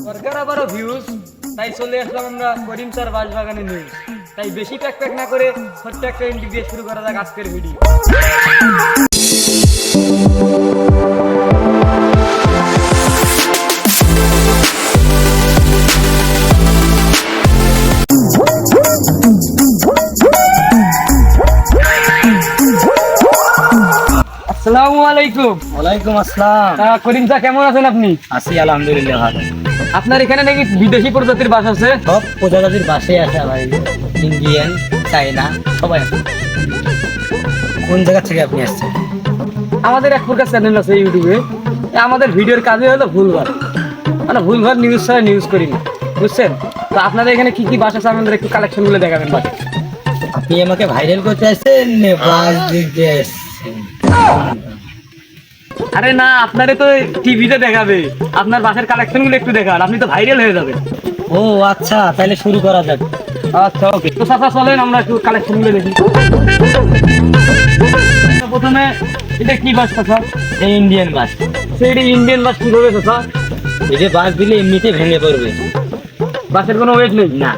সরকার আবারও ভিউজ, তাই চলে আসলাম আমরা করিম স্যার বাঁশবাগানে নিউজ। তাই বেশি প্যাক প্যাক না করে ছোট্ট একটা এন্ট্রি দিয়ে শুরু করা যাক আজকের ভিডিও। আসসালামু আলাইকুম। ওয়ালাইকুম আসসালাম। করিম স্যার কেমন আছেন আপনি? আছি আলহামদুলিল্লাহ ভালো। আপনার এখানে নাকি বিদেশি প্রজাতির বাস আছে? সব প্রজাতির বাসে আছে ভাই, ইন্ডিয়ান, চাইনা সবাই আছে। কোন জায়গা থেকে আপনি আসছেন? আমাদের এক প্রকার চ্যানেল আছে ইউটিউবে। আমাদের ভিডিওর কাজে হলো ভুলভাল, মানে ভুলভাল নিউজ ছাড়া নিউজ করি না, বুঝছেন? তো আপনাদের এখানে কি কি বাস আছে আমাদের একটু কালেকশন গুলো দেখাবেন বাস। আপনি আমাকে ভাইরাল করতে আসছেন, বাস দিতে আসছেন? আরে না, আপনারে তো টিভিতে দেখাবে, আপনার বাসের কালেকশন গুলো একটু দেখান, আপনি তো ভাইরাল হয়ে যাবেন। ও আচ্ছা, তাহলে শুরু করা যাক। আচ্ছা ওকে, তো চাচা চলেন আমরা একটু কালেকশন গুলো দেখি। প্রথমে এটা কি বাস চাচা? এই ইন্ডিয়ান বাস। সেটা ইন্ডিয়ান বাস কিভাবে চাচা? এই যে বাস দিলে এমনিতে ভেঙে পড়বে, বাসের কোনো ওয়েট নেই না।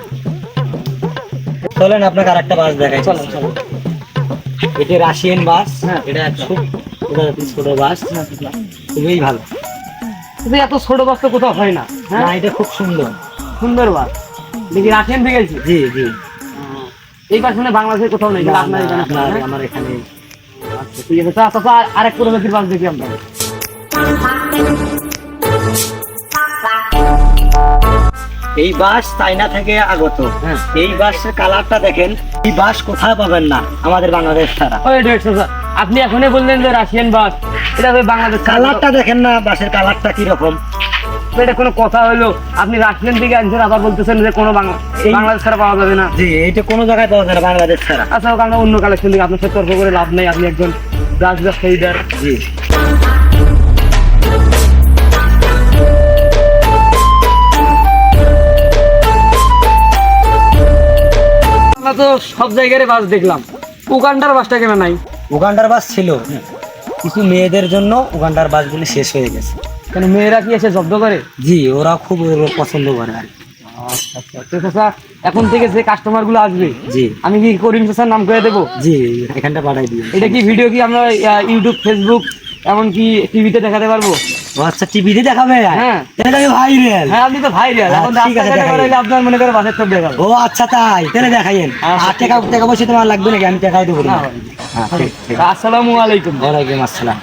চলেন আপনাকে আর একটা বাস দেখাই। চলেন চলেন। এটা রাশিয়ান বাস। হ্যাঁ। এটা খুব প্রজাতির ছোট বাস, খুবই ভালো। কিন্তু এত ছোট বাস তো কোথাও হয় না। না, হ্যাঁ, এটা খুব সুন্দর। সুন্দর বাস। দেখি রাশিয়ান থেকে গেছি। জি জি। এই বাস মানে বাংলাদেশে কোথাও নেই, না, আপনার এখানে আছে, হ্যাঁ? আমার এখানে। আচ্ছা ঠিক আছে, চাচা আরেক প্রজাতির বাস দেখি আমরা। এই বাস চায়না থেকে আগত। হ্যাঁ। এই বাসের কালারটা দেখেন, এই বাস কোথায় পাবেন না আমাদের বাংলাদেশ ছাড়া। ওই চাচা, আপনি এখনই বললেন যে রাশিয়ান বাস, এটা ওই বাংলাদেশ কালারটা দেখেন না, বাসের কালারটা কি রকম। এটা কোনো কথা হলো? আপনি রাশিয়ান থেকে আনছেন, আবার বলতেছেন যে কোনো বাংলাদেশ ছাড়া পাওয়া যাবে না। জি, এটা কোনো জায়গায় পাওয়া যায় না বাংলাদেশ ছাড়া। আচ্ছা হোক, আমরা অন্য কালেকশন থেকে আপনার সাথে তর্ক করে লাভ নেই, আপনি একজন ব্রাস ব্যবসায়ীদার। জি। আমরা তো সব জায়গায় বাস দেখলাম, উগান্ডার বাসটা কেন নাই? উগান্ডার বাস ছিল, কিছু মেয়েদের জন্য উগান্ডার বাসগুলি শেষ হয়ে গেছে। কেন, মেয়েরা কি এসে জব্দ করে? জি, ওরা খুব পছন্দ করে আর কি। আচ্ছা তো চাচা, এখন থেকে যে কাস্টমার গুলো আসবে, জি আমি কি করিম চাচার নাম করে দেবো? জি, এখানটা পাঠাই দিই। এটা কি ভিডিও কি আমরা ইউটিউব, ফেসবুক, এমনকি টিভিতে দেখাতে পারবো? ও আচ্ছা, টিভিতে দেখাবে? হ্যাঁ। তাহলে আমি ভাইরাল। হ্যাঁ, আপনি তো ভাইরাল, এখন ঠিক আছে, রাস্তাঘাটে দেখাই। বেরোলে আপনার মনে করে বাসের সব দেখাবো। ও আচ্ছা, তাই? তাহলে দেখাইন। আচ্ছা, আর টাকা পয়সা তোমার লাগবে নাকি? আমি টাকাই দেবো। না, হ্যাঁ, ঠিক। আসসালামু আলাইকুম। ওয়ালাইকুম আসসালাম।